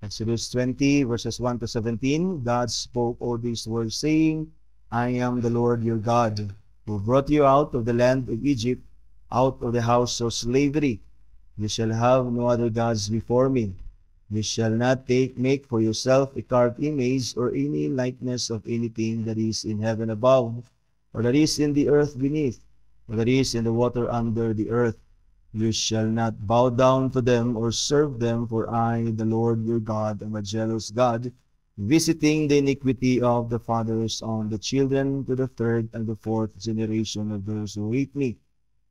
Exodus 20, verses 1 to 17, God spoke all these words, saying, I am the Lord your God, who brought you out of the land of Egypt, out of the house of slavery. You shall have no other gods before me. You shall not make for yourself a carved image or any likeness of anything that is in heaven above, or that is in the earth beneath, or that is in the water under the earth. You shall not bow down to them or serve them, for I, the Lord your God, am a jealous God, visiting the iniquity of the fathers on the children to the third and the fourth generation of those who hate me,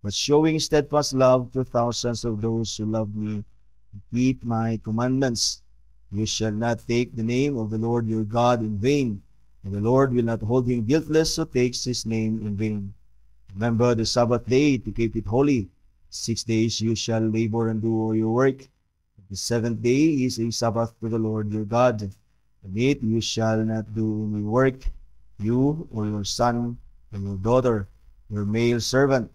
but showing steadfast love to thousands of those who love me, keep my commandments. You shall not take the name of the Lord your God in vain, and the Lord will not hold him guiltless who takes his name in vain. Remember the Sabbath day to keep it holy. 6 days you shall labor and do all your work. The seventh day is a Sabbath to the Lord your God. In it you shall not do any work, you or your son or your daughter, your male servant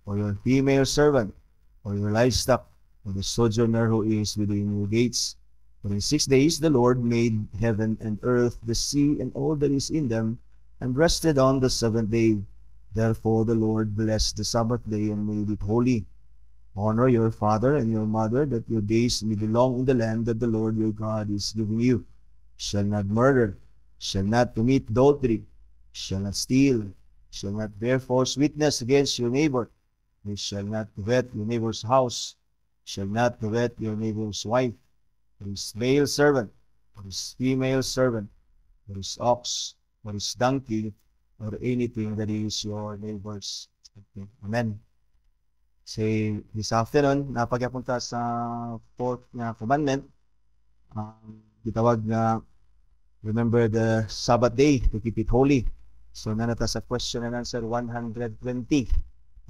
or your female servant, or your livestock, or the sojourner who is within your gates. For in 6 days the Lord made heaven and earth, the sea, and all that is in them, and rested on the seventh day. Therefore the Lord blessed the Sabbath day and made it holy. Honor your father and your mother, that your days may be long in the land that the Lord your God is giving you. Shall not murder, shall not commit adultery, shall not steal, shall not bear false witness against your neighbor. You shall not covet your neighbor's house, shall not covet your neighbor's wife, or his male servant, or his female servant, or his ox, or his donkey, or anything that is your neighbor's. Amen. Say, this afternoon, napagyapunta sa fourth na commandment, gitawag na remember the Sabbath day to keep it holy. So, nanata sa question and answer 120.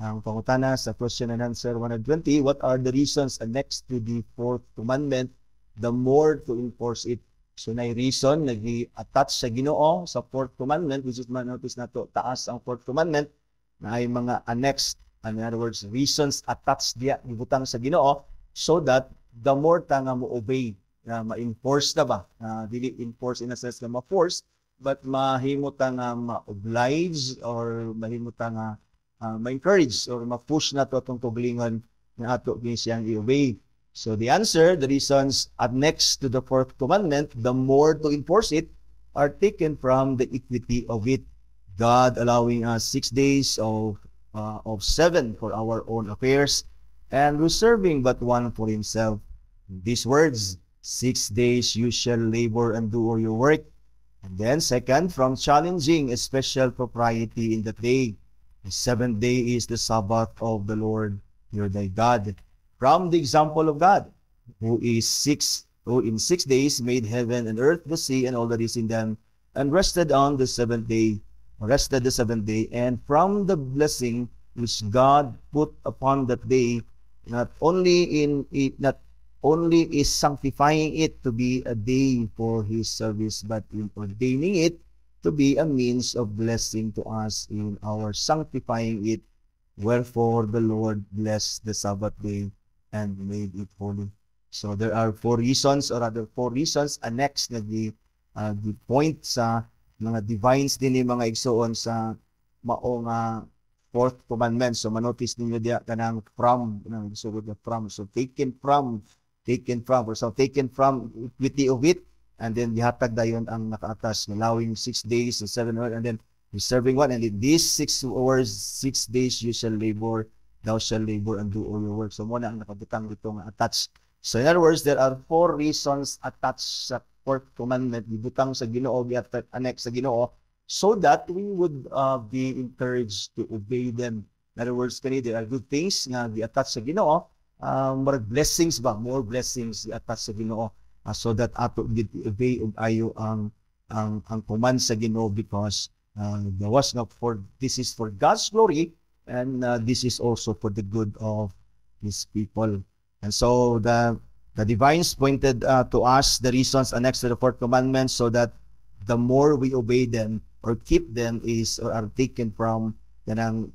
Ang pangutana sa question and answer 120, what are the reasons next to the fourth commandment, the more to enforce it? So, na reason, nag-attach sa Ginoo sa fourth commandment, which is notice na to, taas ang fourth commandment, na ay mga annexed, in other words, reasons attached diya, ibutang sa Ginoo, so that the more ta nga mo obey, na ma-enforce na ba, dili enforce in a sense na ma-force, but mahimo ta nga ma-oblige, or mahimo ta nga ma-encourage or ma-push na to itong tugalingon na ato siyang i-obey. So the answer, the reasons next to the fourth commandment, the more to enforce it, are taken from the equity of it. God allowing us 6 days of 7 for our own affairs, and reserving but one for himself. These words, 6 days you shall labor and do all your work. And then second, from challenging a special propriety in the day. The seventh day is the Sabbath of the Lord your thy God. From the example of God, who in 6 days made heaven and earth, the sea, and all that is in them, and rested on the seventh day, and from the blessing which God put upon that day, not only is sanctifying it to be a day for his service, but in ordaining it to be a means of blessing to us in our sanctifying it. Wherefore the Lord blessed the Sabbath day and made it holy. So there are 4 reasons, or rather 4 reasons annexed na the point sa mga divines din ni mga igsoon sa maong fourth commandment. So manotice ninyo diya kanang from, sugod na from. So taken from, or so taken from equity of it. And then gihatag dayon ang nakaatas, allowing 6 days and 7 hours, and then reserving one. And in these 6 hours, 6 days you shall labor, thou shall labor and do all your work. So muna ang nakabutang dito nga attached. So in other words, there are 4 reasons attached sa fourth commandment, gibutang sa Ginoo, annex sa Ginoo, so that we would be encouraged to obey them. In other words, there are good things nga gi-attach sa Ginoo, more blessings ba, more blessings gi-attach sa Ginoo. So that ato obey og ayo ang command sa Ginoo, because this is for God's glory, and this is also for the good of his people. And so the divines pointed to us the reasons annexed to the fourth commandment, so that the more we obey them or keep them are taken from,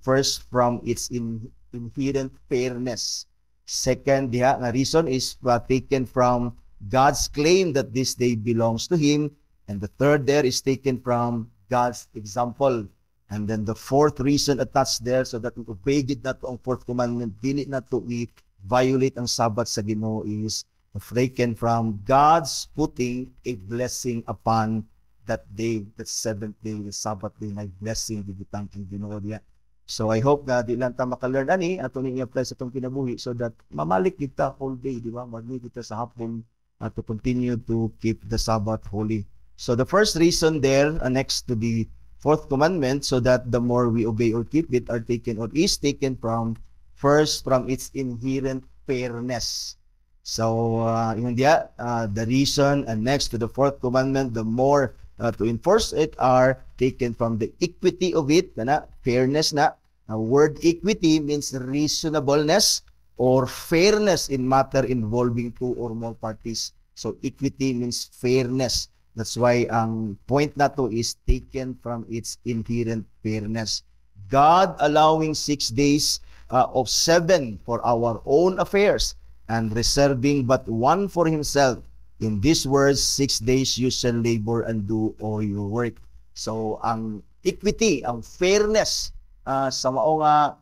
first, from its inherent fairness. Second, the reason is taken from God's claim that this day belongs to Him. And the third there is taken from God's example. And then the fourth reason attached there, so that we obey it na to ang fourth commandment, dili na to i-violate ang Sabbath sa Ginoo, is taken from God's putting a blessing upon that day, that seventh day, the Sabbath day, na blessing bibutang ang Ginoo diya. So I hope na di lang ta maka-learn ani ato ni i-apply sa itong kinabuhi, so that mamalik kita whole day, di ba? Mamalik kita sa hapon to continue to keep the Sabbath holy. So the first reason there, next to the fourth commandment, so that the more we obey or keep it, are taken or is taken from first from its inherent fairness. So yun dia, the reason, and next to the fourth commandment, the more to enforce it, are taken from the equity of it, na fairness na. Word equity means reasonableness or fairness in matter involving two or more parties. So equity means fairness. That's why ang point na to is taken from its inherent fairness. God allowing 6 days of 7 for our own affairs and reserving but one for Himself. In these words, 6 days you shall labor and do all your work. So ang equity, ang fairness sa mao nga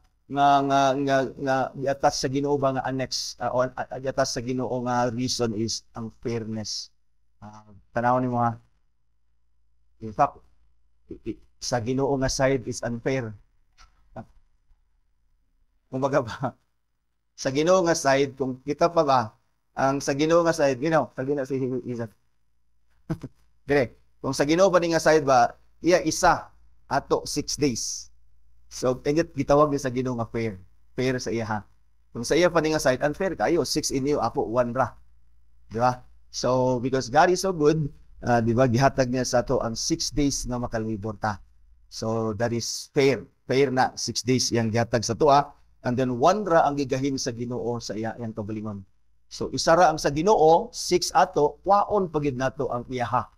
iatas sa Ginoo ba nga annex o iatas sa Ginoo nga reason is ang fairness. Tanaw ni mga, in fact, sa Ginoo nga side is unfair. Kumbaga ba, sa Ginoo nga side, kung kita pa ba, ang sa Ginoo nga side, sa Ginoo si isa. Direk, kung sa Ginoo ba ni nga side ba, iya isa, ato 6 days. So, gitawag ni sa Ginoo nga fair. Fair sa iya ha. Kung sa iya pa ni nga side, unfair kayo, 6 inyo, ako 1 ra. Di ba? So, because God is so good, di ba, gihatag niya sa ato ang 6 days nga makalibor ta. So, that is fair. Fair na 6 days yang gihatag sa tuwa. And then 1 ra ang gigahin sa Ginoo sa iya yang kaugalingon. So, isa ra ang sa Ginoo, 6 ato, kwaon pagid nato ang iyaha.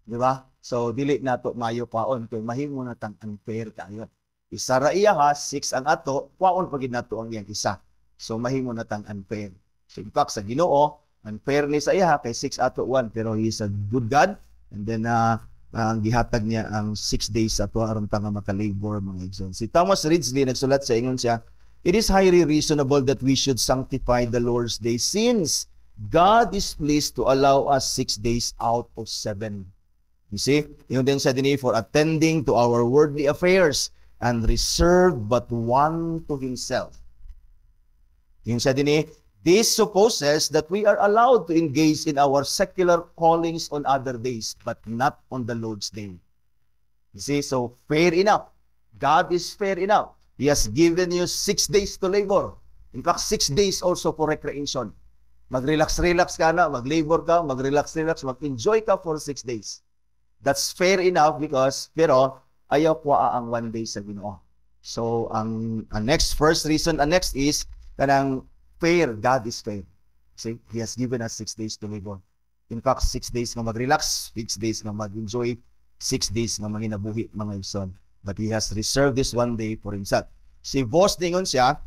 Di ba? So, dili nato mayo kwaon kay mahimo na tang unfair kayo. Isa ra iyaha, 6 ang ato, kwaon pagid nato ang iyang isa. So, mahimo na tang unfair. So, in fact, sa Ginoo, unfair ni sa iya kay 6 ato 1, pero He is a good God. And then ang gihatag niya ang 6 days ato aron ta nga makalabor mga igsoon. Si Thomas Ridgely nagsulat sa ingon siya, it is highly reasonable that we should sanctify the Lord's day since God is pleased to allow us 6 days out of 7. You see, yun din sa dinhi, for attending to our worldly affairs and reserve but one to Himself. Yung sa dinhi, this supposes that we are allowed to engage in our secular callings on other days, but not on the Lord's day. You see, so fair enough. God is fair enough. He has given you 6 days to labor. In fact, 6 days also for recreation. Mag-relax-relax ka na, mag-labor ka, mag-relax-relax, mag-enjoy ka for 6 days. That's fair enough because, pero, ayaw kwa ang 1 day sa Ginoo. So, ang first reason, next is, kanang fair, God is fair. See, He has given us 6 days to labor. In fact, 6 days nga mag-relax, 6 days nga mag-enjoy, 6 days nga manginabuhi mga igsoon. But He has reserved this 1 day for Himself. Si Vos, tingon siya,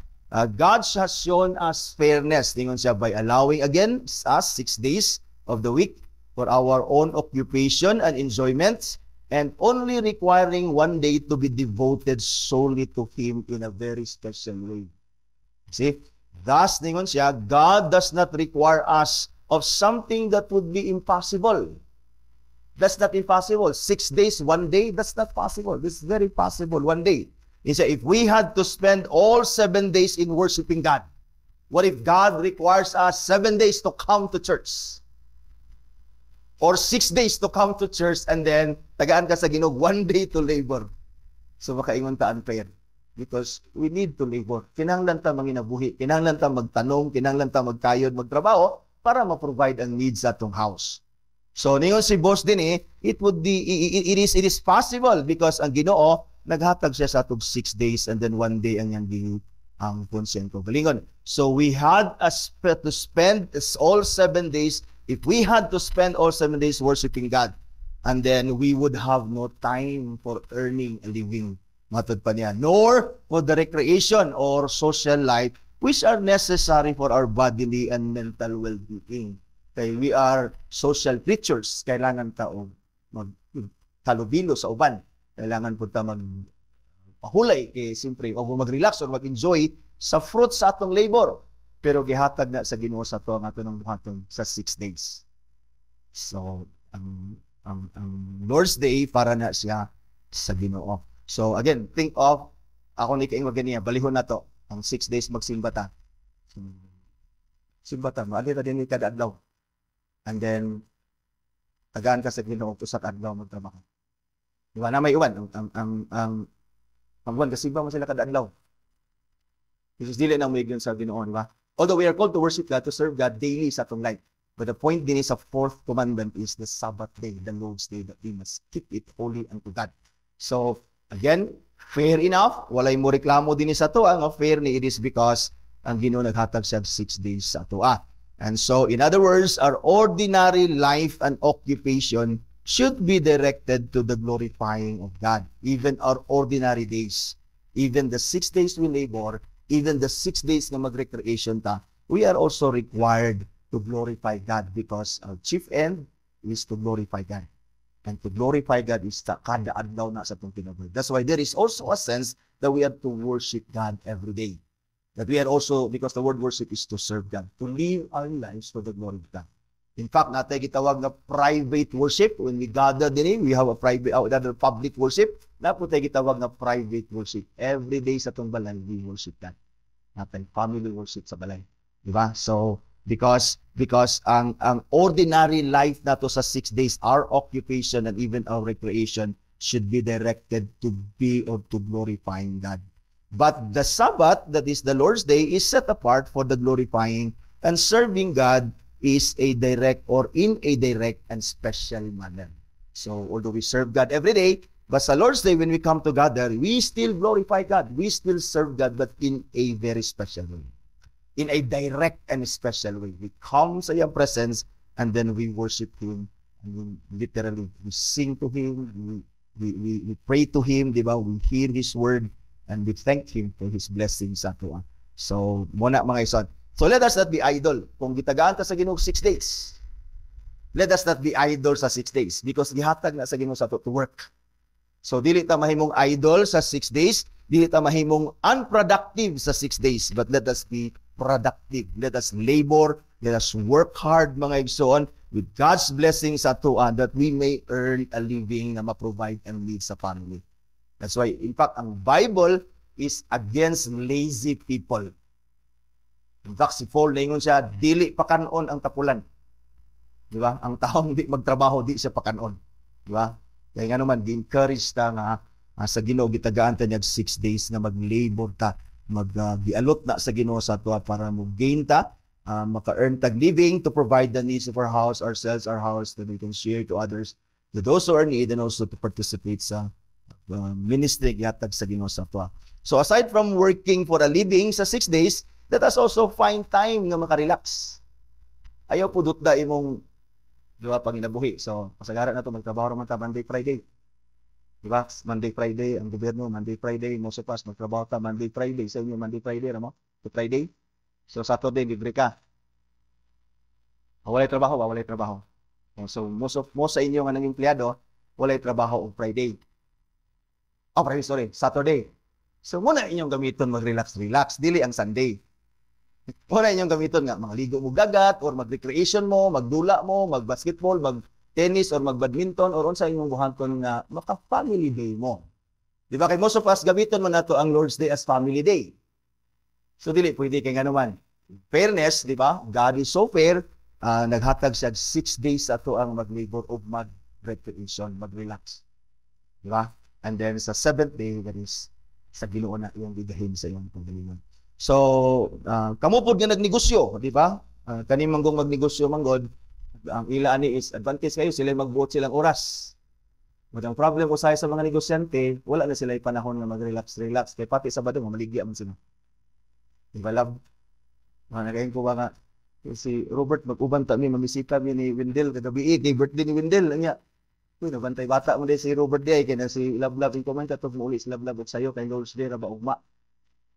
God has shown us fairness, tingon siya, by allowing again us 6 days of the week for our own occupation and enjoyment, and only requiring 1 day to be devoted solely to Him in a very special way. See? Thus, ningon siya, God does not require us of something that would be impossible. That's not impossible. 6 days, 1 day, that's not possible. This is very possible, 1 day. He said, if we had to spend all 7 days in worshiping God, what if God requires us 7 days to come to church? Or 6 days to come to church and then tagaan ka sa Ginoo 1 day to labor. So makaingon ta unfair. Because we need to labor. Kinahanglan ta manginabuhi, kinahanglan ta magtanong, kinahanglan ta magkayod, magtrabaho para ma-provide ang needs sa atong house. So ningon si boss din it is possible because ang Ginoo naghatag siya sa atong 6 days and then 1 day ang yang ang konsento galingon. So we had to spend all 7 days. If we had to spend all 7 days worshiping God, and then we would have no time for earning a living. Matod pa niya, nor for the recreation or social life which are necessary for our bodily and mental well-being. Kay we are social creatures. Kailangan taong magtalubilo sa uban. Kailangan po ta magpahulay kay siyempre o mag-relax or mag-enjoy sa fruit sa atong labor. Pero gihatag na sa Ginoo sa to ang atong buhaton sa 6 days. So ang Lord's Day para na siya sa Ginoo. So again, think of ako ni kaing maganiya, balihon na to. Ang 6 days magsimba ta. Simba ta, maali ta din kada adlaw. And then tagaan ka sa Ginoo usa ka adlaw magtrabaho. Di ba na may uwan ang buwan kasi ba mo sila kada adlaw. This is dili na mo sa Ginoo, di ba? Although we are called to worship God, to serve God daily sa atong life. But the point din is, a fourth commandment is the Sabbath day, the Lord's day, that we must keep it holy unto God. So, again, fair enough. Walay mo reklamo din sa to. Ang fair ni it is because ang Ginoo naghatag siya 6 days sa to. And so, in other words, our ordinary life and occupation should be directed to the glorifying of God. Even our ordinary days, even the 6 days we labor, even the 6 days na mag-recreation ta, we are also required to glorify God because our chief end is to glorify God. And to glorify God is kada adlaw na sa itong kinabuhi. That's why there is also a sense that we have to worship God every day. That we are also, because the word worship is to serve God, to live our lives for the glory of God. In fact, natay gitawag na private worship. When we gather din, we have a private, other public worship. Naputay gitawag na private worship. Every day sa itong balay, we worship God. Natay family worship sa balay. Diba? So, because ang ordinary life nato sa 6 days, our occupation and even our recreation should be directed to be or to glorifying God. But the Sabbath, that is the Lord's Day, is set apart for the glorifying and serving God is a direct or in a direct and special manner. So, although we serve God every day, but sa Lord's Day, when we come together, we still glorify God. We still serve God, but in a very special way. In a direct and special way. We come sa iyang presence, and then we worship Him. And we literally, we sing to Him, we pray to Him, di ba? We hear His word, and we thank Him for His blessings sa ato. So, muna mga ison. So, let us not be idle. Kung gitagaan ta sa Ginoo 6 days, let us not be idle sa 6 days because gihatag na sa Ginoo sa ato to work. So, dili ta mahimong idle sa 6 days, dili ta mahimong unproductive sa 6 days, but let us be productive. Let us labor, let us work hard, mga igsoon, with God's blessings sa tuan that we may earn a living na ma-provide and lead sa family. That's why, in fact, ang Bible is against lazy people. In fact, si Paul, naingon siya, dili pakanon ang tapulan. Di ba? Ang taong di magtrabaho, di siya pakanon. Di ba? Kaya nga naman, di-encourage ta nga sa Ginoo gitagaan ta niya 6 days na mag-labor ta, mag-gialot na sa Ginoo sa tuwa para mo-gain ta, maka-earn tag living to provide the needs of our house, ourselves, our house, that we can share to others, to those who are in need, and also to participate sa ministry yatag sa Ginoo sa tuwa. So aside from working for a living sa 6 days, let us also find time nga makarelax. Ayaw po dutda imong diba, panginabuhi. So, kasagaran na ito, magtrabaho naman ta Monday, Friday. Diba? Monday, Friday, ang gobyerno, Monday, Friday, mo sa pas, magtrabaho ta Monday, Friday. Sa inyo, Monday, Friday, ramo? To Friday? So, Saturday, libre ka. Walay trabaho, walay trabaho. So, most sa inyo nga ng empleyado, walay trabaho o Friday. Oh, Friday, sorry, Saturday. So, muna inyong gamiton mag-relax-relax, dili ang Sunday. Muna inyong gamiton nga, mga ligo mo dagat, or mag-recreation mo, magdula mo, mag-basketball, mag-tennis, or mag-badminton, or unsa inyong buhaton nga, maka-family day mo. Di ba? Kay most of us, gamiton mo na to ang Lord's Day as family day. So, dili, pwede kay nga naman. Fairness, di ba? God is so fair, naghatag siya 6 days ato ang mag-labor o mag-recreation, mag-relax. Di ba? And then, sa 7th day, that is, sa Ginoo na iyong bigahin sa iyong pagalingon. So, kamo pod nga nagnegosyo, di ba? Kani manggong magnegosyo manggod, ang ila ani is advantage kayo, sila magbuot silang oras. But ang problem usahay sa mga negosyante, wala na sila panahon nga mag-relax. Kay pati Sabado, maligya man sila. Di ba, love? Nakain ko ba nga, si Robert, mag-uban ta mi, mamisita mi ni Wendell, kagabi, kay birthday ni Wendell, niya. Uy, nabantay bata mo din si Robert Day, kaya na si Love, yung comment ka to, muli si Love, at sa'yo, kay Lord's Day, raba ugma.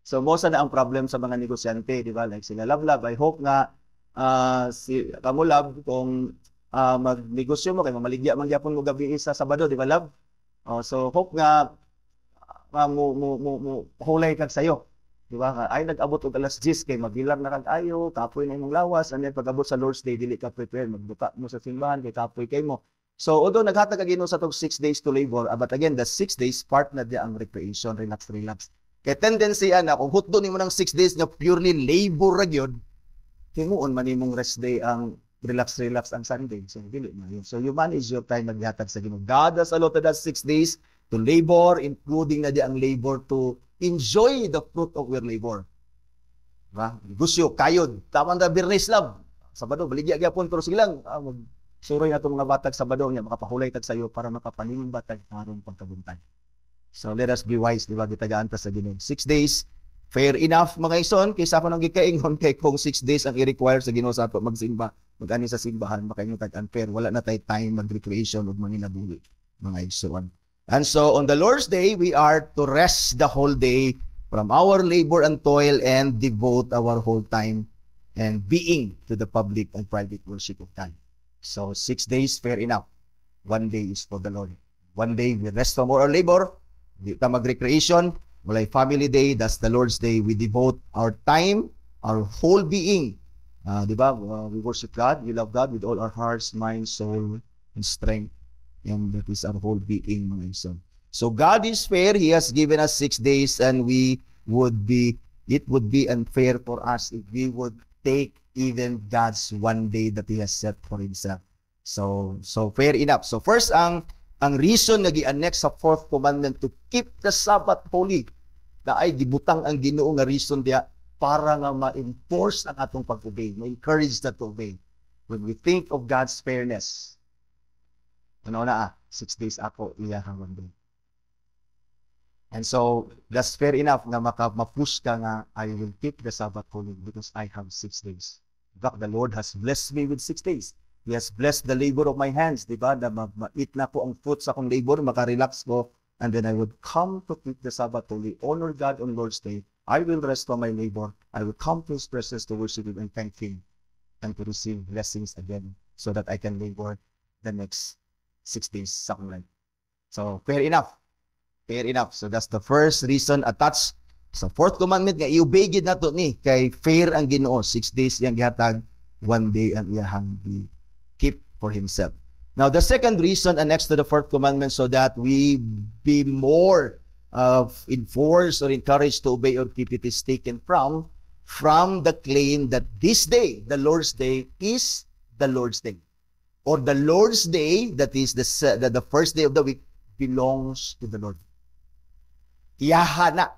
So, mo na ang problem sa mga negosyante, di ba? Like sila Love, I hope nga si kamo love kung magnegosyo mo kay mamaligya man gyapon mo gabi sa Sabado, di ba love? So hope nga hulay kag sayo. Di ba? Ay nag-abot og alas 10 kay magilar na kag ayo, kapoy na imong lawas, and then pag-abot sa Lord's Day dili ka prepare, magbuka mo sa simbahan kay kapoy kay mo. So although naghatag kag Ginoo sa tong 6 days to labor, but again the 6 days part na dia ang recreation, relax. Kay tendency ana kung hutdo nimo ng 6 days nga purely labor ra gyud, timuon man imong rest day ang relax ang Sunday. So dili man yun. So you manage your time maghatag sa Ginoo. God has allotted us 6 days to labor, including na di ang labor to enjoy the fruit of your labor. Diba? Negosyo, kayod. Tama na Birnis Love. Sabado, baligya gyapon pero sige lang. Suroy na itong mga batag Sabado niya, makapahulay tag sayo para makapanimong batag harong pagkabuntay. So let us be wise, di ba? Gitagaan ta sa Ginoo. 6 days, fair enough mga ison. Kaysa ako nang gikaingon kay kung 6 days ang i-require sa Ginoo sa ato magsimba, mag-ani sa simbahan, makaingon tag unfair. Wala na tay time mag-recreation o manginabuli mga ison. And so, on the Lord's Day, we are to rest the whole day from our labor and toil and devote our whole time and being to the public and private worship of God. So, 6 days, fair enough. 1 day is for the Lord. 1 day, we rest from our labor. Di ta mag-recreation. Walay family day. That's the Lord's Day. We devote our time, our whole being. Di ba? We worship God. We love God with all our hearts, mind, soul, and strength. And that is our whole being, mga ison. So God is fair. He has given us 6 days and it would be unfair for us if we would take even God's 1 day that He has set for Himself. So fair enough. So first, ang reason na gi-annex sa 4th commandment to keep the Sabbath holy, na ay gibutang ang Ginoo nga reason diya para nga ma-enforce ang atong pag-obey, ma-encourage that to obey. When we think of God's fairness, 6 days ako, iyahang 1 day. And so, that's fair enough na ma-push ka nga, I will keep the Sabbath holy because I have 6 days. In fact, the Lord has blessed me with 6 days. He has blessed the labor of my hands, di ba? Na ma-eat na ko ang fruit sa akong labor, makarelax ko, and then I would come to keep the Sabbath holy, honor God on Lord's Day. I will rest from my labor. I will come to His presence to worship Him and thank Him and to receive blessings again so that I can labor the next 6 days sa akong life. So, fair enough. Fair enough. So, that's the first reason attached sa 4th commandment nga i-obey gid nato ni kay fair ang Ginoo. 6 days yang gihatag, 1 day ang iyahang keep for Himself. Now, the second reason next to the 4th commandment so that we be more enforced or encouraged to obey or keep it is taken from the claim that this day, the Lord's Day, is the Lord's Day. Or the Lord's Day, that is the first day of the week, belongs to the Lord. Iyahana.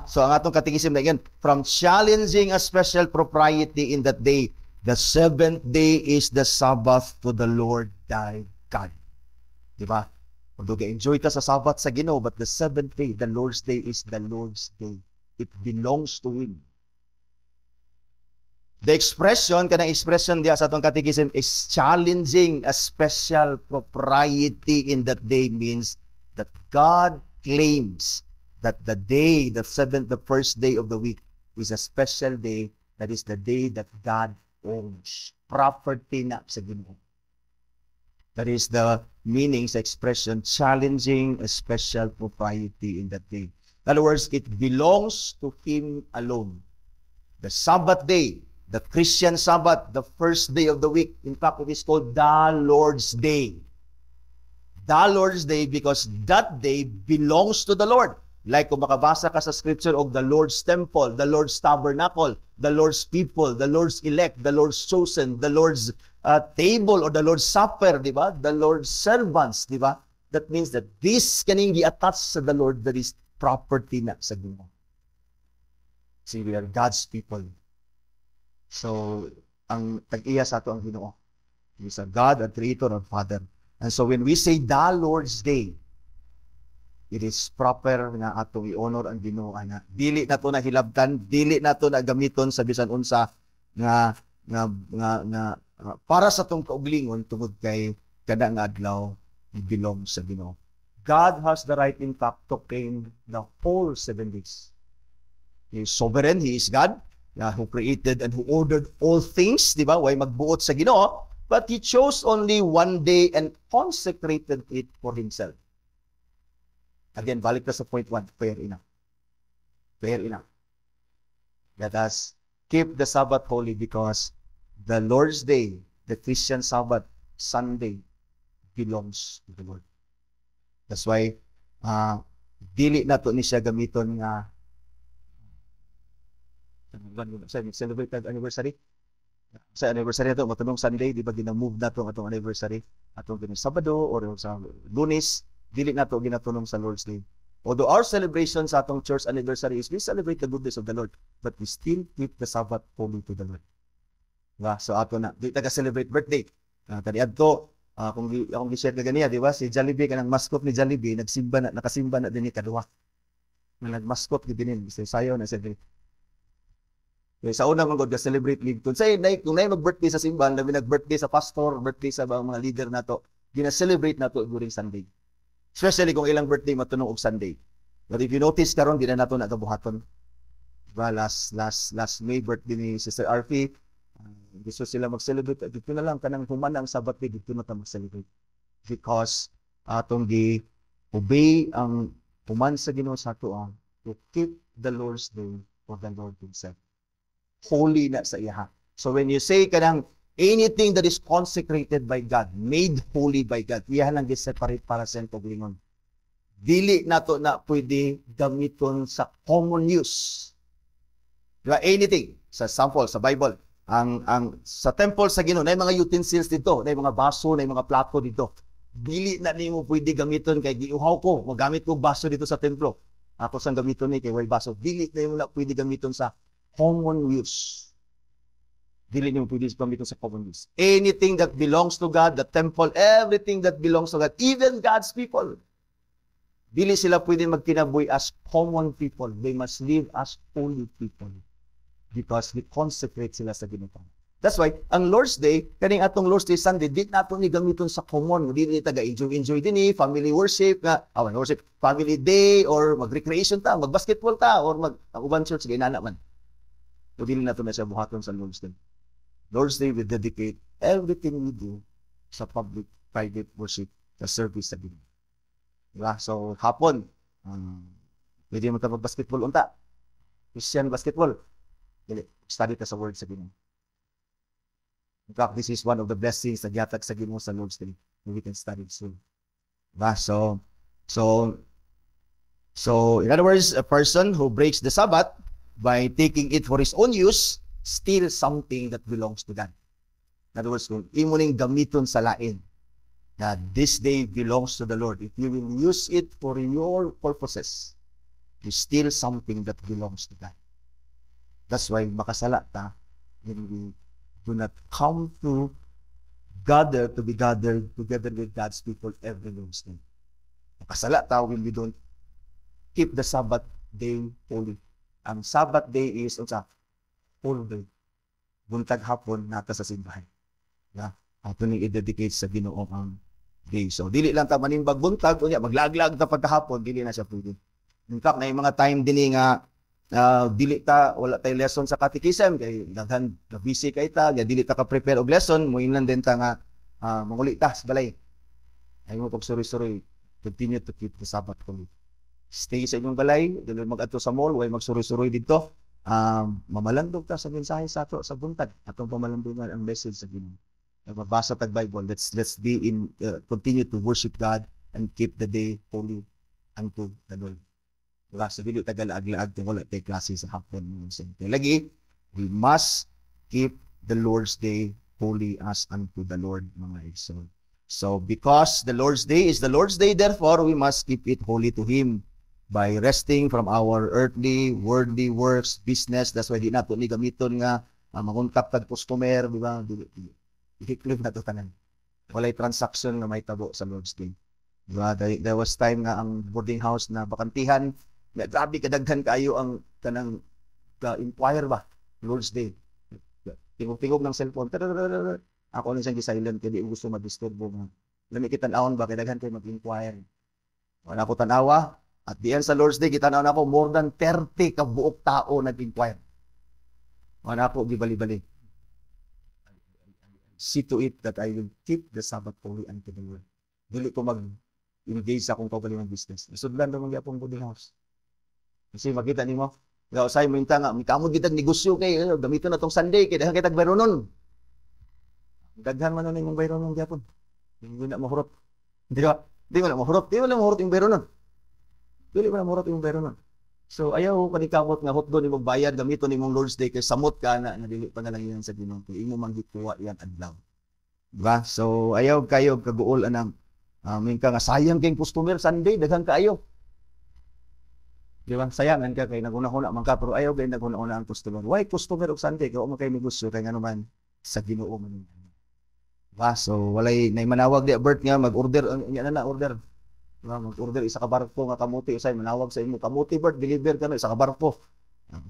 So, ang atong katikism na yun, from challenging a special propriety in that day, the 7th day is the Sabbath to the Lord thy God. Diba? Kung enjoy ta sa Sabbath sa Ginoo, but the 7th day, the Lord's Day is the Lord's Day. It belongs to Him. The expression, kanang expression diya sa atong katikism is challenging a special propriety in that day means that God claims that the day, the first day of the week is a special day. That is the day that God owns. Property na sa Ginoo. That is the meaning sa expression, challenging a special propriety in that day. In other words, it belongs to Him alone. The Sabbath day, the Christian Sabbath, the first day of the week. In fact, it is called the Lord's Day. The Lord's Day because that day belongs to the Lord. Like kung makabasa ka sa scripture of the Lord's temple, the Lord's tabernacle, the Lord's people, the Lord's elect, the Lord's chosen, the Lord's table or the Lord's supper, di ba? The Lord's servants, di ba? That means that this kaning gi-attach sa the Lord that is property na sa Ginoo. See, we are God's people. So, ang tag-iya sa ato ang Ginoo. He is a God, a Creator, and Father. And so, when we say the Lord's Day, it is proper nga atong i-honor ang Ginoo ana. Dili na to na hilabtan, dili na to na gamiton sa bisan unsa nga para sa tong kauglingon tungod kay kada nga adlaw belong sa Ginoo. God has the right in fact to claim the whole 7 days. He is sovereign, He is God. who created and who ordered all things, di ba? Way magbuot sa Ginoo, but He chose only one day and consecrated it for Himself. Again, balik na sa point 1, fair enough. Fair enough. Let us keep the Sabbath holy because the Lord's Day, the Christian Sabbath, Sunday, belongs to the Lord. That's why, dili na to ni siya gamiton nga celebrate ang anniversary. Sa anniversary na to, matunong Sunday, di ba ginamove na to atong anniversary, atong ganun Sabado or sa Lunes, dili na to ginatunong sa Lord's Day. Although our celebration sa atong church anniversary is we celebrate the goodness of the Lord, but we still keep the Sabbath holy to the Lord. Diba? So ato na, di taga-celebrate birthday. Tadi adto, akong gi-share ka ganiya, di ba? Si Jollibee, kanang mascot ni Jollibee, nakasimba na din ni kaduwa. Nag-mascot ni dinin, sayo na siya. Sa unang mga God, celebrate ligton. Kung na mag-birthday sa simbahan, labi nag-birthday sa pastor, birthday sa mga leader nato, gina-celebrate nato during Sunday. Especially kung ilang birthday matunong og Sunday. But if you notice karon di na nato nagabuhaton. Diba, last May birthday ni Sister RP, gusto sila mag-celebrate. Dito na lang kanang human ang Sabbath day, dito na ta mag-celebrate. Because atong gi-obey ang human sa Ginoo sa ato to keep the Lord's day for the Lord Himself. Holy na sa iya. So when you say kanang anything that is consecrated by God, made holy by God, iya lang gi-separate para sa paglingon. Dili nato na pwede gamiton sa common use. Diba? Anything. Sa sample, sa Bible, ang sa temple sa Ginoo, na mga utensils dito, na mga baso, na mga plato dito. Dili na nimo pwede gamiton kay giuhaw ko, magamit ko baso dito sa templo. Ako sang gamiton ni kay way baso. Dili na nimo na pwede gamiton sa common use. Dili nimo pwede gamiton sa common use. Anything that belongs to God, the temple, everything that belongs to God, even God's people, dili sila pwede magkinabuhi as common people. They must live as holy people because they consecrate sila sa Ginoo. That's why, ang Lord's Day, kaning atong Lord's Day Sunday, di nato ni gamiton sa common. Di taga-enjoy din family worship, family day, or mag-recreation ta, mag-basketball ta, or mag-uban church, gainana man. So, dili nato na siya buhaton sa Lord's Day. Lord's Day, we dedicate everything we do sa public, private worship, sa service sa Ginoo. Diba? So, hapon, pwede mo tapos basketball unta. Christian basketball. Study ta sa word sa Ginoo. In fact, this is one of the blessings na gihatag sa Ginoo sa Lord's Day. We can study soon. Diba? So, in other words, a person who breaks the Sabbath by taking it for his own use, steals something that belongs to God. In other words, kung imo ning gamiton sa lain, that this day belongs to the Lord. If you will use it for your purposes, you steal something that belongs to God. That's why makasala ta when we do not come to be gathered together with God's people every Wednesday. Makasala ta when we don't keep the Sabbath day holy. Ang Sabbath day is whole day. Buntag hapon nata sa simbahan. Yeah. Ato ning i-dedicate sa Ginoo ang day. So dili lang ta manimbag buntag unya maglaglag ta pagkahapon, dili na siya pwede. In fact, na mga time dinhi nga dili ta wala tay lesson sa catechism kay daghan busy kay ta, dili ta ka prepare og lesson, moinlan din ta nga manguli ta sa balay. Ay mo pag suri-suri, continue to keep the Sabbath holy. Stay sa inyong balay, dili mag-adto sa mall, way magsuroy-suroy dito. Mamalandog ta sa mensahe sa ato sa buntag. Atong pamalandungan ang message sa Ginoo. Mabasa tag Bible. Let's be in continue to worship God and keep the day holy unto the Lord. Wala sa video tagal-aglaag kung wala tay klase sa hapon. Lagi, we must keep the Lord's day holy as unto the Lord, mga igsoon. So because the Lord's day is the Lord's day, therefore we must keep it holy to Him by resting from our earthly, worldly works, business. That's why di nato ni gamiton nga manguntak tag customer, di ba? I-clip na to tanan. Walay transaction na may tabo sa Lord's Day. Di ba? There was time nga ang boarding house na bakantihan, grabe kadaghan kayo ang kanang inquire ba Lord's Day. Tingog-tingog ng cellphone. Ako na siyang silent kaya di gusto ma-disturb mo. Lami kita naon ba kay daghan kay mag-inquire. Wala ko tanawa. At the end sa Lord's Day, kita na ako, more than 30 kabuok tao nag-inquire. Wala ako, gibali-bali. See to it that I will keep the Sabbath holy unto the Lord. Dili ko mag-engage sa akong kaugalingong business. Isudlan naman niya akong boarding house. Kasi makita ni mo, usay mo yung tanga, may kamod kitag negosyo kay, gamiton na tong Sunday, kaya dahil kitag bayronon. Daghan man nun yung bayronon gyapon. Hindi na mahurot. Di ba? Di mo na mahurot. Di mo na mahurot yung bayronon. Dili mo na mahurot yung bayronon. So, ayaw kanikamot nga hotdo ni magbayad, gamiton ni mong Lord's Day, kay samot ka na, nadili pa na lang yan sa Ginoo. Imo manggikuha yan adlaw. Diba? So, ayaw kayo kaguol anang ka nga sayang kayong customer Sunday, daghang kaayo. Diba? Sayangan ka kay naguna-una man ka, pero ayaw kay naguna-una ang customer. Why customer og Sunday? Kaya mo kay negosyo, kay nga naman sa Ginoo man. Diba? So, walay na manawag di Bert nga mag-order, order. Diba? Mag-order isa ka barko nga kamuti, usay manawag sa imo, kamuti Bert, deliver ka na isa ka barko.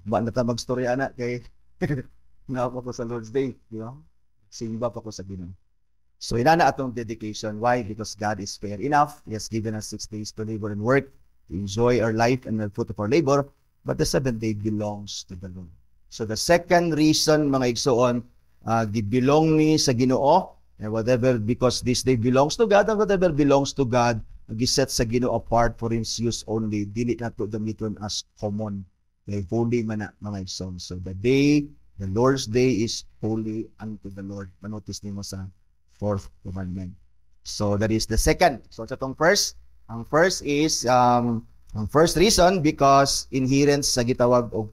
Ba na ta magstorya ana kay naapa ko sa Lord's Day, di ba? Simba pa ko sa Ginoo. So, inana atong dedication. Why? Because God is fair enough. He has given us 6 days to labor and work, to enjoy our life and the fruit of our labor, but the 7th day belongs to the Lord. So, the second reason, mga igsoon, belong ni sa Ginoo, and whatever, because this day belongs to God, and whatever belongs to God, giset sa Ginoo apart for His use only, dili na to gamiton as common. Kay holy man na, mga igsoon. So, the Lord's Day is holy unto the Lord. Manotis nimo sa 4th commandment. So, that is the second. So, sa itong first, ang first is, ang first reason, because inherent sa gitawag o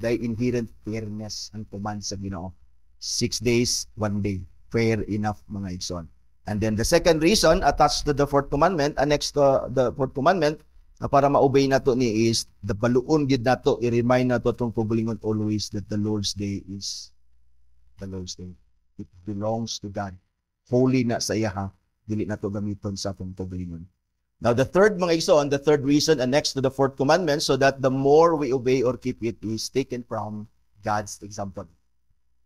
the inherent fairness ang command sa Ginoo. 6 days, 1 day. Fair enough, mga igsoon. And then the second reason, attached to the 4th commandment, annexed to the 4th commandment, para ma-obey nato ni is, the baluon gid nato, i-remind nato itong pugulingon always that the Lord's Day is the Lord's Day. It belongs to God. Holy na sa iya ha. Dili na to gamiton sa atong pugulingon. Now, the third, mga igsoon, the third reason annexed to the 4th commandment, so that the more we obey or keep it, is taken from God's example.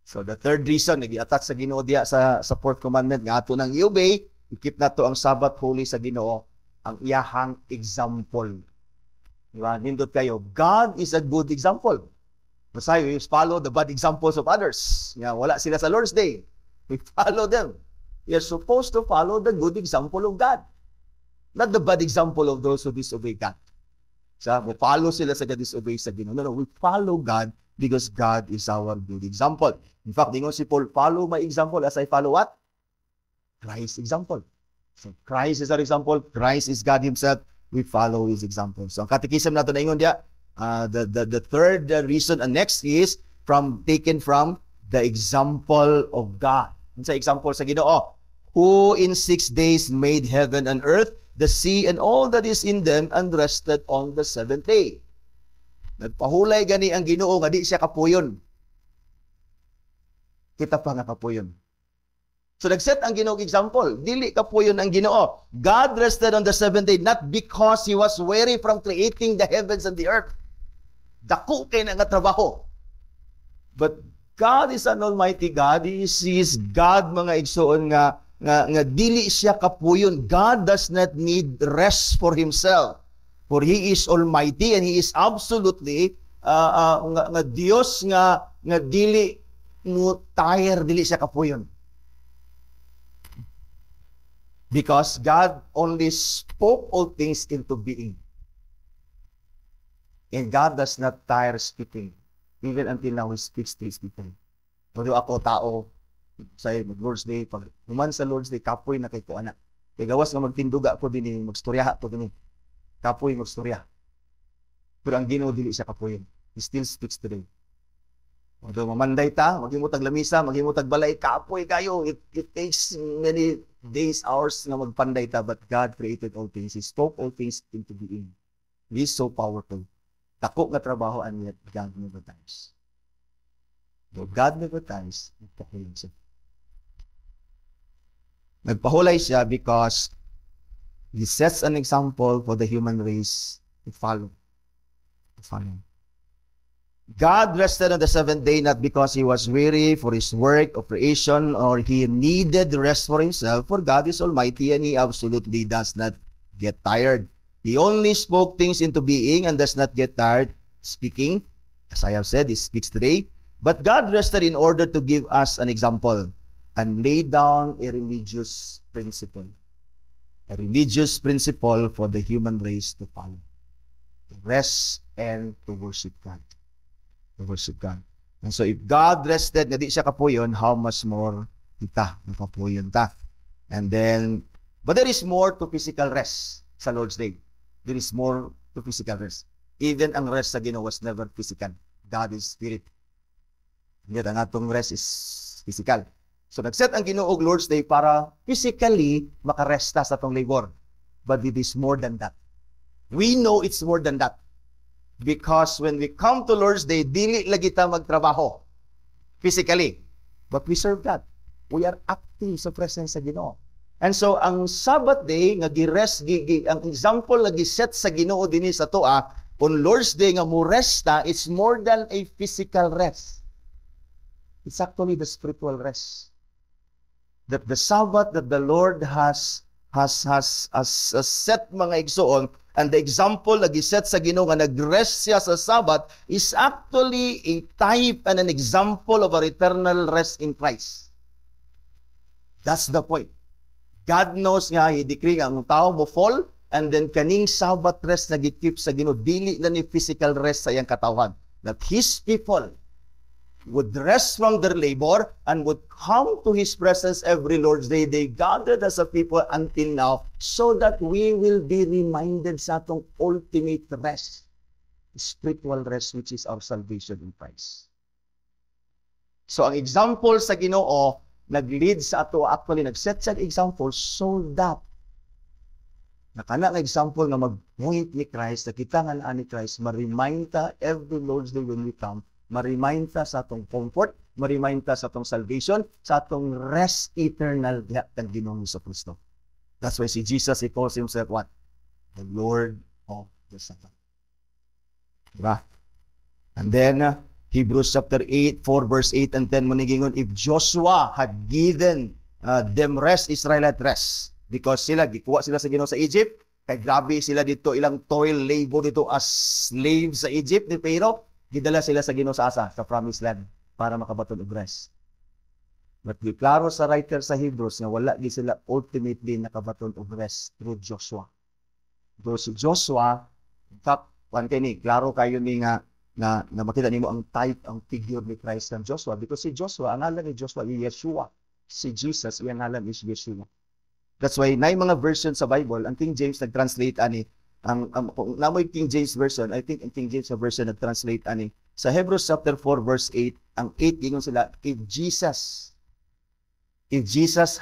So, the third reason, nag-i-attach sa Ginoo diya sa 4th commandment, nga ato nang i-obey, i-keep na to ang Sabbath holy sa Ginoo, ang iyahang example. Diba? Nindot kayo, God is a good example. Masaya, we follow the bad examples of others. Wala sila sa Lord's Day. We follow them. We are supposed to follow the good example of God. Not the bad example of those who disobey God. So, we follow sila sa disobey sa Ginoo. No, we follow God because God is our good example. In fact, dingon si Paul, follow my example as I follow what? Christ's example. So, Christ is our example. Christ is God Himself. We follow His example. So, ang katekism natin na ingon diya, the third reason next is taken from the example of God. Sa example sa Ginoo, who in 6 days made heaven and earth, the sea and all that is in them, and rested on the 7th day. Nagpahulay gani ang Ginoo nga di siya kapuyon. Kita pa nga kapuyon. So nagset ang Ginoo example, dili kapuyon ang Ginoo. God rested on the 7th day not because He was weary from creating the heavens and the earth. Dako kay na nga trabaho. But God is an almighty God. He is God, mga igsoon nga dili siya kapuyon. God does not need rest for Himself. For He is almighty and He is absolutely nga Dios nga dili mo tire, dili siya kapuyon. Because God only spoke all things into being. And God does not tire speaking. Even until now, He speaks to His people. Pero ako, tao, sa Lord's Day, pag human sa Lord's Day, kapoy na kay ko anak. Kaya gawas nga magtinduga ko din, magstorya ko din. Kapoy magstorya. Pero ang Ginoo dili siya kapoy. He still speaks today. Although mamanday ta, maghimutag lamisa, maghimutag balay, kapoy kayo. It takes many days, hours na magpanday ta, but God created all things. He spoke all things into being. He is so powerful. Dako nga trabaho, and yet God never tires. Though God never tires, nagpahulay siya. Nagpahulay siya because He sets an example for the human race to follow. God rested on the 7th day not because He was weary for His work of creation or He needed rest for Himself, for God is almighty and He absolutely does not get tired. He only spoke things into being and does not get tired speaking. As I have said, He speaks today. But God rested in order to give us an example and lay down a religious principle. A religious principle for the human race to follow. To rest and to worship God. To worship God. And so if God rested, na di siya kapuyon, how much more kita, nakapuyon ta. And then, but there is more to physical rest sa Lord's Day. There is more to physical rest. Even ang rest sa Ginoo was never physical. God is spirit. Yet ang atong rest is physical. So nagset ang Ginoo og Lord's Day para physically makaresta sa atong labor. But it is more than that. We know it's more than that. Because when we come to Lord's Day, dili lagi ta magtrabaho physically. But we serve God. We are active sa presence sa Ginoo. And so ang Sabbath day nga gi-rest ang example nga gi-set sa Ginoo dinhi sa toa, on Lord's Day nga mo resta, it's more than a physical rest. It's actually the spiritual rest. That the Sabbath that the Lord has set mga igsoon, and the example na giset sa Ginoo nga nag-rest siya sa Sabbath is actually a type and an example of our eternal rest in Christ. That's the point. God knows nga, i-decree ang tao mo fall, and then kaning Sabbath rest na gikip sa Ginoo, dili na ni physical rest sa iyang katawan. That His people would rest from their labor and would come to His presence every Lord's Day. They gathered as a people until now so that we will be reminded sa atong ultimate rest, spiritual rest, which is our salvation in Christ. So ang example sa Ginoo, nag-lead sa ato, actually nag-set sa example so that nakana nga example nga mag-point ni Christ, na kita nga ni Christ, ma-remind ta every Lord's Day when we come, ma-remind ta sa atong comfort, ma-remind ta sa atong salvation, sa atong rest eternal diha kang Ginoong Jesucristo. That's why si Jesus, He calls Himself what? The Lord of the Sabbath. Diba? And then, Hebrews chapter 8, 4 verse 8 and 10, manigingon, if Joshua had given them rest, Israelite rest, because gikuha sila sa Ginoo sa Egypt, kay grabe sila dito, ilang toil, labor dito as slaves sa Egypt, pero gidala sila sa Ginoo sa promised land, para makabaton og rest. But klaro sa writer sa Hebrews nga wala di sila ultimately nakabaton og rest through Joshua. Because Joshua, in fact, klaro kayo ni nga makita nimo ang type, ang figure ni Christ ng Joshua, because si Joshua, ang ngalan ni Joshua is Yeshua. Si Jesus, ang ngalan is Yeshua. That's why na mga version sa Bible, ang King James nag-translate ani, kung namoy King James version, I think ang King James version nag-translate ani, sa Hebrews chapter 4 verse 8, ang 8 gingon sila, if Jesus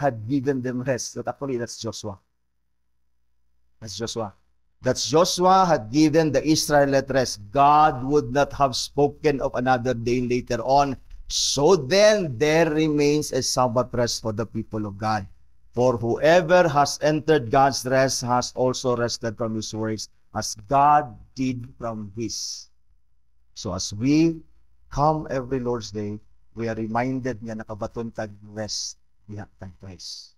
had given them rest, that actually that's Joshua. That's Joshua. That Joshua had given the Israelite rest, God would not have spoken of another day later on. So then, there remains a Sabbath rest for the people of God. For whoever has entered God's rest has also rested from His works, as God did from His. So as we come every Lord's Day, we are reminded nga nakabaton tag rest diha tag Christ.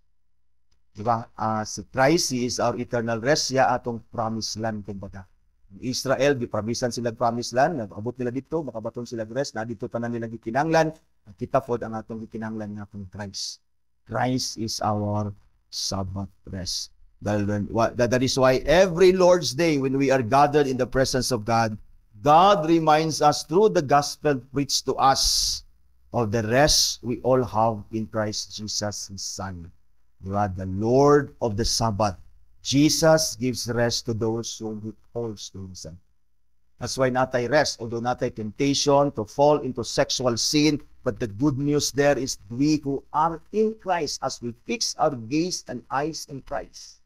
Diba? Si Christ, He is our eternal rest, siya atong promised land, kumbaga. Israel, gipromisan sila promised land, abot nila dito, makabaton sila rest, na dito tanan nila gikinanglan, kita pod ang atong gikinanglan nga atong Christ. Christ is our Sabbath rest. That is why every Lord's Day, when we are gathered in the presence of God, God reminds us through the gospel preached to us of the rest we all have in Christ Jesus, His Son. Diba? The Lord of the Sabbath. Jesus gives rest to those whom He calls to Himself. That's why natay rest, although natay temptation to fall into sexual sin, but the good news there is we who are in Christ, as we fix our gaze and eyes in Christ,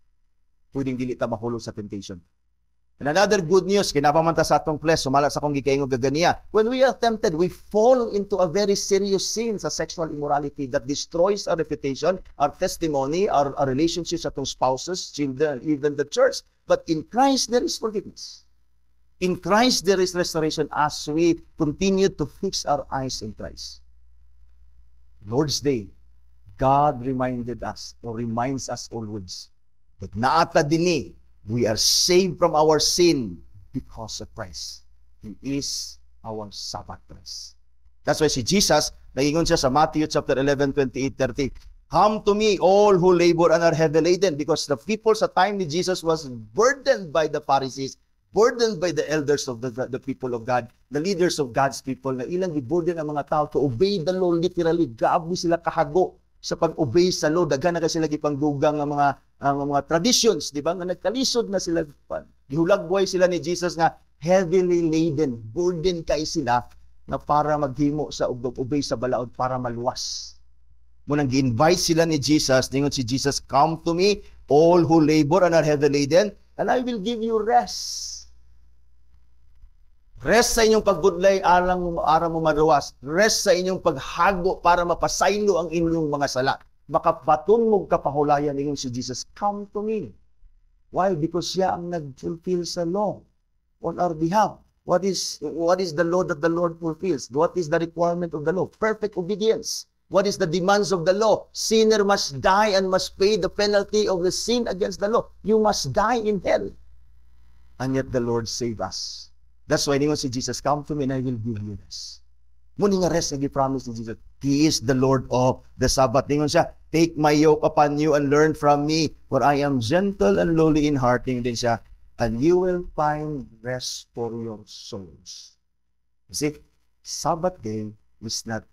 pwedeng dili ta mahulog sa temptation. And another good news, kinapamanta sa atong flesh, sumala sa akong gikaingon gaganiya. When we are tempted, we fall into a very serious sin sa sexual immorality that destroys our reputation, our testimony, our relationships sa atong spouses, children, even the church. But in Christ, there is forgiveness. In Christ, there is restoration as we continue to fix our eyes in Christ. Lord's Day, God reminded us, or reminds us always, that naata dini, we are saved from our sin because of Christ. He is our Sabbath rest. That's why si Jesus, nagingon siya sa Matthew chapter 11, 28, 30, "Come to me, all who labor and are heavy laden," because the people sa time ni Jesus was burdened by the Pharisees, burdened by the elders of the people of God, the leaders of God's people, na ilang i-burden ang mga tao to obey the law literally. Gabi sila kahago sa pag-obey sa law. Daghan na kasi lagi pangdugang ang mga traditions, di ba? Nga nagkalisod na sila. Gihulagway sila ni Jesus nga heavily laden, burden kay sila na para maghimo sa obey sa balaod para maluwas. Munang gi-invite sila ni Jesus, ningon si Jesus, "Come to me, all who labor and are heavy laden, and I will give you rest." Rest sa inyong pagbudlay, arang mo maluwas. Rest sa inyong paghago para mapasaylo ang inyong mga sala. Makabaton mo kapahulayan ningon si Jesus, "Come to me." Why? Because siya ang nag-fulfill sa law on our behalf. What is the law that the Lord fulfills? What is the requirement of the law? Perfect obedience. What is the demands of the law? Sinner must die and must pay the penalty of the sin against the law. You must die in hell. And yet the Lord saved us. That's why ningon si Jesus, "Come to me and I will give you rest." Muni nga rest nga gi-promise ni Jesus. He is the Lord of the Sabbath. Ningon siya, "Take my yoke upon you and learn from me, for I am gentle and lowly in heart." Ningon din siya, "And you will find rest for your souls." You see, Sabbath day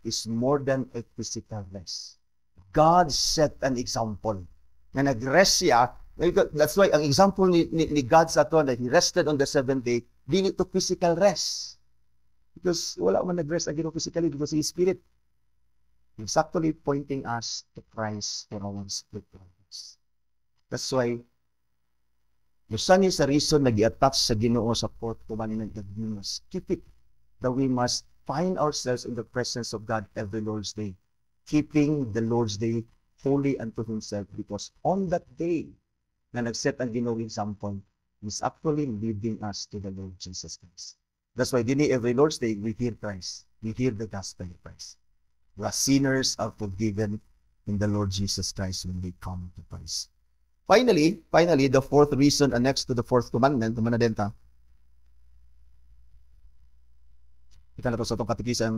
is more than a physical rest. God set an example. Na nag-rest siya. That's why ang example ni God sa ato that He rested on the seventh day, dili to physical rest. Because wala man nag-rest again physically because He is Spirit. He's actually pointing us to Christ for our spiritual rest. That's why Lusan is a reason na gi-attach sa Ginoo sa fourth commandment that we must keep it. That we must find ourselves in the presence of God every Lord's Day. Keeping the Lord's Day holy unto Himself because on that day na nag-set ang Ginoo example, He's actually leading us to the Lord Jesus Christ. That's why dini every Lord's Day, we hear Christ. We hear the gospel of Christ. The sinners are forgiven in the Lord Jesus Christ when they come to Christ. Finally, the fourth reason next to the fourth commandment, naman na din ta. Kita na to sa itong catechism,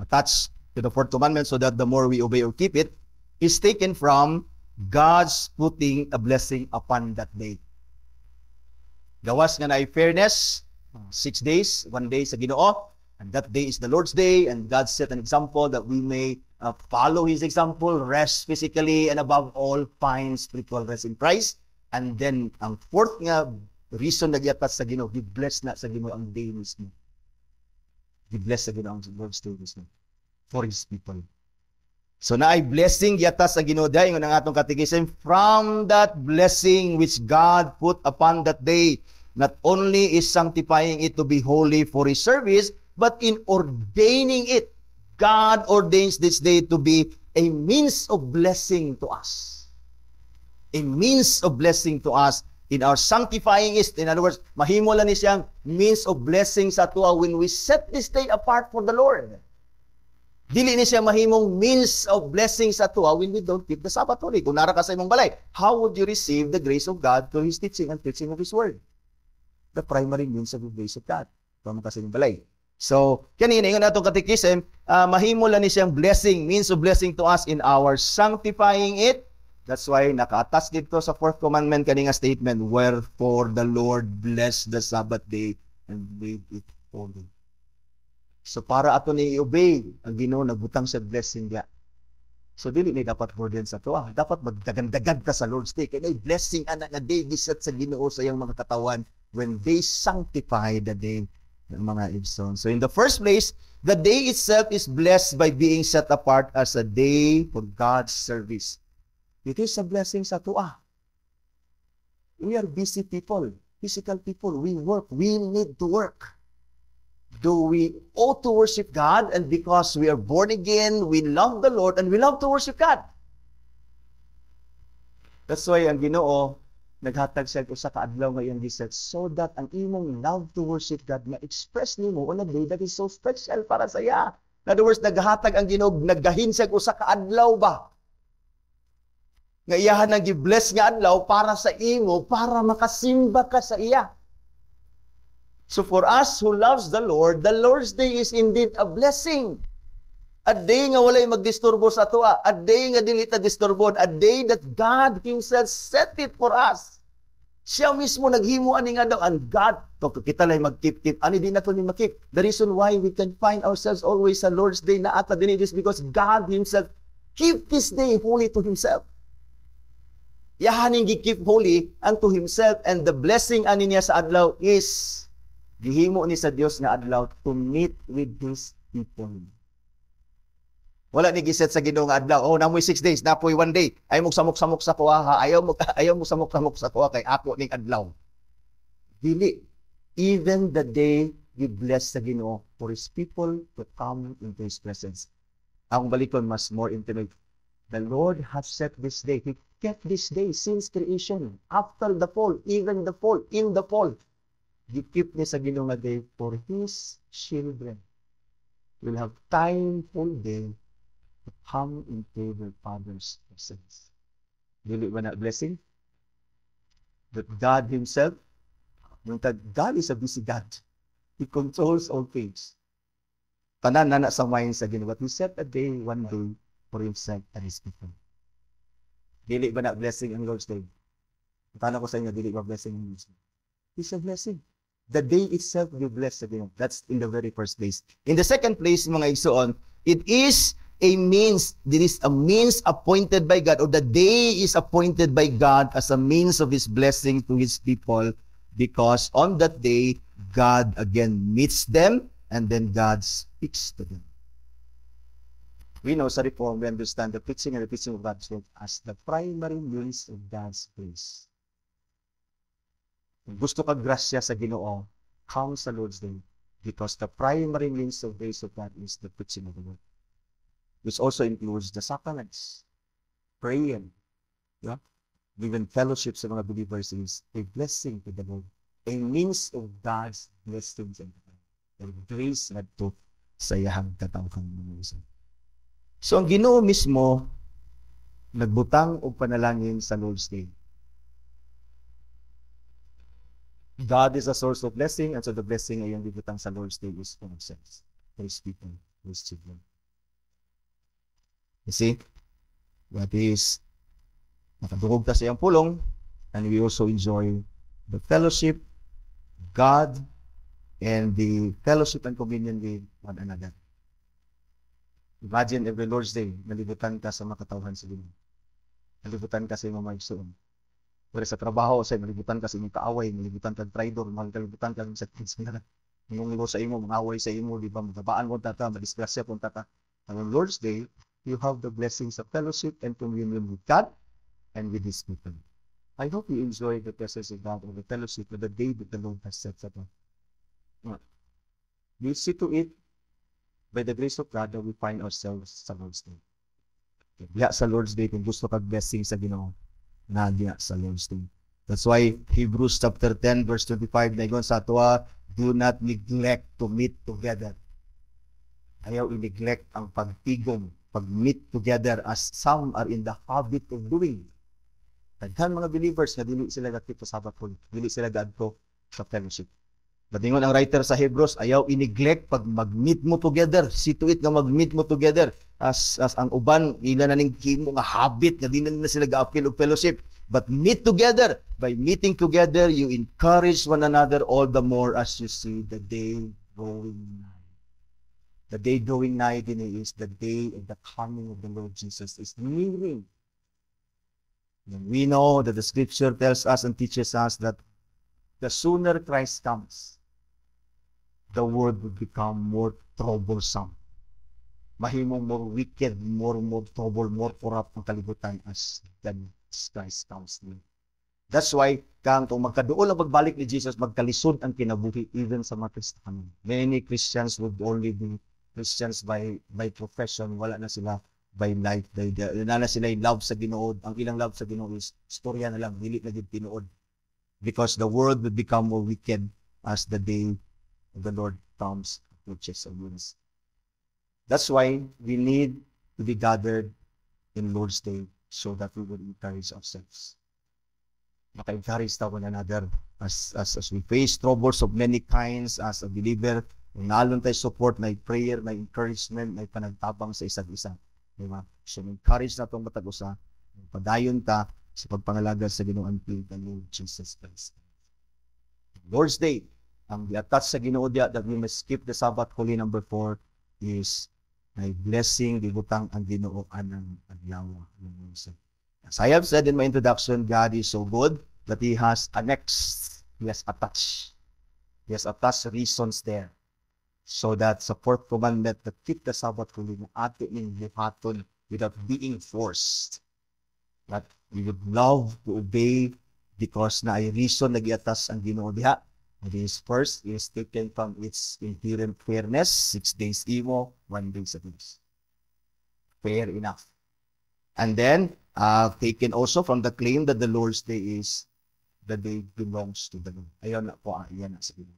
attached to the fourth commandment so that the more we obey or keep it, is taken from God's putting a blessing upon that day. Gawas nga na fairness, 6 days, 1 day sa Ginoo, and that day is the Lord's Day, and God set an example that we may follow His example, rest physically, and above all, find spiritual rest in Christ. And then, ang fourth nga reason na giatas sa Ginoo, gi-bless na sa Ginoo ang day mismo. Gi-bless sa Ginoo ang Lord's Day mismo for His people. So na ay blessing giatas sa Ginoo day ingon ang atong catechism, from that blessing which God put upon that day, not only is sanctifying it to be holy for His service, but in ordaining it, God ordains this day to be a means of blessing to us. A means of blessing to us in our sanctifying it. In other words, mahimo lang ni siyang means of blessing sa atua when we set this day apart for the Lord. Dili ni siya mahimong means of blessing sa atua when we don't keep the Sabbath holy. Kung nara ka sa imong balay, how would you receive the grace of God through His teaching and teaching of His Word? The primary means of the grace of God. Kung ka sa imong balay. So, kanina, ingon natong catechism, mahimo lang ni siyang blessing, means of blessing to us in our sanctifying it. That's why naka-attach dito sa fourth commandment kaninga statement, wherefore the Lord blessed the Sabbath day and made it holy. So para ato ni i-obey ang Ginoo nagbutang sa blessing niya. So dili ni dapat burden sa to. Dapat magdagan-dagan ka sa Lord's Day kay blessing ana nga day giset sa Ginoo sa iyang mga katawan when they sanctify the day ng mga ibson. So in the first place, the day itself is blessed by being set apart as a day for God's service. It is a blessing sa tuwa. We are busy people, physical people. We work. We need to work. Do we ought to worship God, and because we are born again, we love the Lord and we love to worship God. That's why ang Ginoo naghatag siya usa ka adlaw nga iyang giset so that ang imong love to worship God ma-express nimo on a day that is so special para sa iya. In other words, naghatag ang Ginoo, naggahin siya usa ka adlaw ba? Nga iyahan nang gi-bless nga adlaw para sa imo, para makasimba ka sa iya. So for us who loves the Lord's Day is indeed a blessing. A day nga walay magdisturbo sa ato, a day nga dili ta disturbo, a day that God Himself set it for us. Siya mismo naghimo ani nga daw, and God, kita lang mag-keep, ani din nato ni makip. The reason why we can find ourselves always sa Lord's Day na ata din is because God Himself keep this day holy to Himself. Yahaning gi-keep holy unto Himself, and the blessing ani niya sa adlaw is gihimo ni sa Dios nga adlaw to meet with His people. Wala ni giset sa Ginoo nga adlaw, oh namoy 6 days, napoy 1 day. Ay mo samok-samok sa kuha ha, ayaw mo samok-samok sa kuha kay ako ning adlaw. Dili. Even the day you bless sa Ginoo for His people to come into His presence. Ang balikon mas more intimate. The Lord has set this day. He kept this day since creation, after the fall, even the fall, in the fall. He keep ni sa Ginoo nga day for His children. We'll have time full day to come into the Father's presence. Dili ba na blessing? That God Himself, God is a busy God. He controls all things. Tanan na sa mind sa Ginoo. But He set a day, one day, for Himself and His people. Dili ba na blessing ang Lord's Day? Tanong ko sa inyo, dili ba blessing ang Lord's Day? It's a blessing. The day itself will bless the Ginoo. That's in the very first place. In the second place, mga igsoon, it is a means, there is a means appointed by God, or the day is appointed by God as a means of His blessing to His people, because on that day, God again meets them, and then God speaks to them. We know sa Reform, we understand the preaching and the preaching of God's word as the primary means of God's grace. Kung gusto ka grasya sa Ginoo, come sa Lord's Day, because the primary means of grace of God is the preaching of the word. Which also includes the sacraments, praying, yeah? Even fellowship sa mga believers is a blessing to the Lord, a means of God's blessings and grace na to sa iyahang katawhan ng isa. So ang Ginoo mismo nagbutang og panalangin sa Lord's Day. God is a source of blessing, and so the blessing ay yung gibutang sa Lord's Day is for ourselves, for His people, for His children. You see, what is, nakadurog ta sa iyang pulong, and we also enjoy the fellowship, God, and the fellowship and communion with one another. Imagine every Lord's Day, nalibutan ka sa makatawhan sa Ginoo. Nalibutan ka sa iyong mga igsoon. Pero sa trabaho, sa nalibutan ka sa iyong kaaway, nalibutan ka traidor, nalibutan ka sa kinsa. Ngungulo sa imo, mga away sa imo, di ba? Magabaan mo tata, madisgrasya po tata. On Lord's Day, you have the blessings of fellowship and communion with God and with His people. I hope you enjoy the presence of God or the fellowship of the day that the Lord has set upon. We see to it, by the grace of God, that we find ourselves sa Lord's Day. Diya sa Lord's Day, kung gusto kag-blessing sa Ginoo, na diya sa Lord's Day. That's why Hebrews chapter 10, verse 25, naigon sa ato, do not neglect to meet together. Ayaw i-neglect ang pagtigom, pag-meet together as some are in the habit of doing. Taghan mga believers na dili sila gatito sa Sabbath, dili sila gadto sa fellowship. Badingon ang writer sa Hebrews, ayaw i-neglect pag mag-meet mo together. See to it nga mag-meet mo together. As ang uban, ila na ning himo nga habit nga di na sila ga-appeal og fellowship. But meet together. By meeting together, you encourage one another all the more as you see the day drawing nigh. The day drawing nigh din is the day of the coming of the Lord Jesus is nearing. And we know that the Scripture tells us and teaches us that the sooner Christ comes, the world will become more troublesome. Mahimong more wicked, more trouble, more corrupt ang kalibutan as then Christ comes near. That's why, kung magkaduol ang pagbalik ni Jesus, magkalisod ang kinabuhi even sa mga Kristiyano. Many Christians would only be Christians by profession, wala na sila by life. Na sila yung love sa Ginoo. Ang ilang love sa Ginoo is storya na lang, dili na din tinuod. Because the world will become more wicked as the day of the Lord comes approaches and wins. That's why we need to be gathered in Lord's Day so that we will encourage ourselves. maka-encourage ta one another as we face troubles of many kinds as a believer. Nalon tayo support, may prayer, may encouragement, may panagtabang sa isa't isa. Diba? So, encourage na itong matag-usa. Padayon ta sa pagpangalaga sa Ginoo ang Lord Jesus Christ. Lord's Day, ang di-attach sa Ginoo diya that we must skip the Sabbath. Holy number 4 is may blessing, dibutang ang Ginoo anang adlaw. As I have said in my introduction, God is so good that He has annexed, He has attached reasons there. So that sa fourth commandment that keep the Sabbath holy na ato ning buhaton without being forced. That we would love to obey because na ay reason nagiatas ang Ginoo diha. And this first is taken from its inherent fairness, 6 days imo, 1 day sa Sabbath. Fair enough. And then, taken also from the claim that the Lord's Day is the day belongs to the Lord. Ayan na po, ayan na sa Ginoo.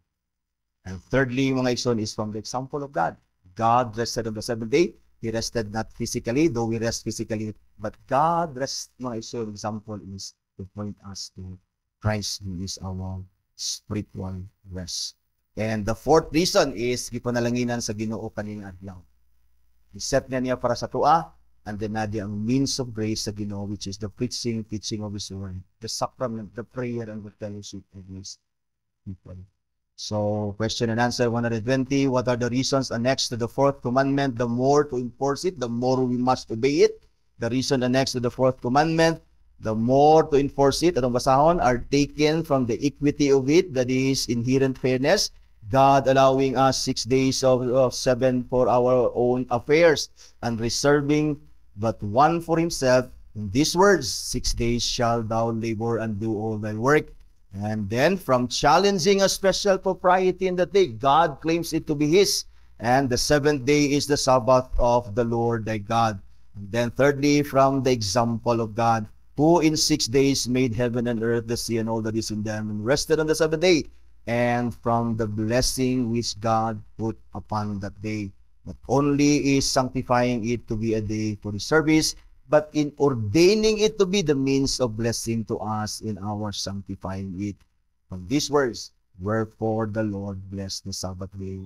And thirdly, mga ison, is from the example of God. God rested on the seventh day. He rested not physically, though we rest physically. But God rest, mga ison, example is to point us to Christ who is our spiritual rest. And the fourth reason is gipanalanginan sa Ginoo kaning adlaw. I-set niya para sa tua, and then nadi ang means of grace sa Ginoo, which is the preaching, teaching of His word, the sacrament, the prayer, and the fellowship of His people. So, question and answer 120, what are the reasons annexed to the fourth commandment? The more to enforce it, the more we must obey it. The reason annexed to the fourth commandment, the more to enforce it, atong basahon, are taken from the equity of it, that is inherent fairness. God allowing us 6 days of 7 for our own affairs and reserving but one for Himself. In these words, 6 days shall thou labor and do all thy work. And then from challenging a special propriety in the day, God claims it to be His. And the seventh day is the Sabbath of the Lord thy God. And then thirdly, from the example of God, who in 6 days made heaven and earth, the sea, and all that is in them, and rested on the seventh day. And from the blessing which God put upon that day, not only is sanctifying it to be a day for His service, but in ordaining it to be the means of blessing to us in our sanctifying it. From these words, wherefore the Lord blessed the Sabbath day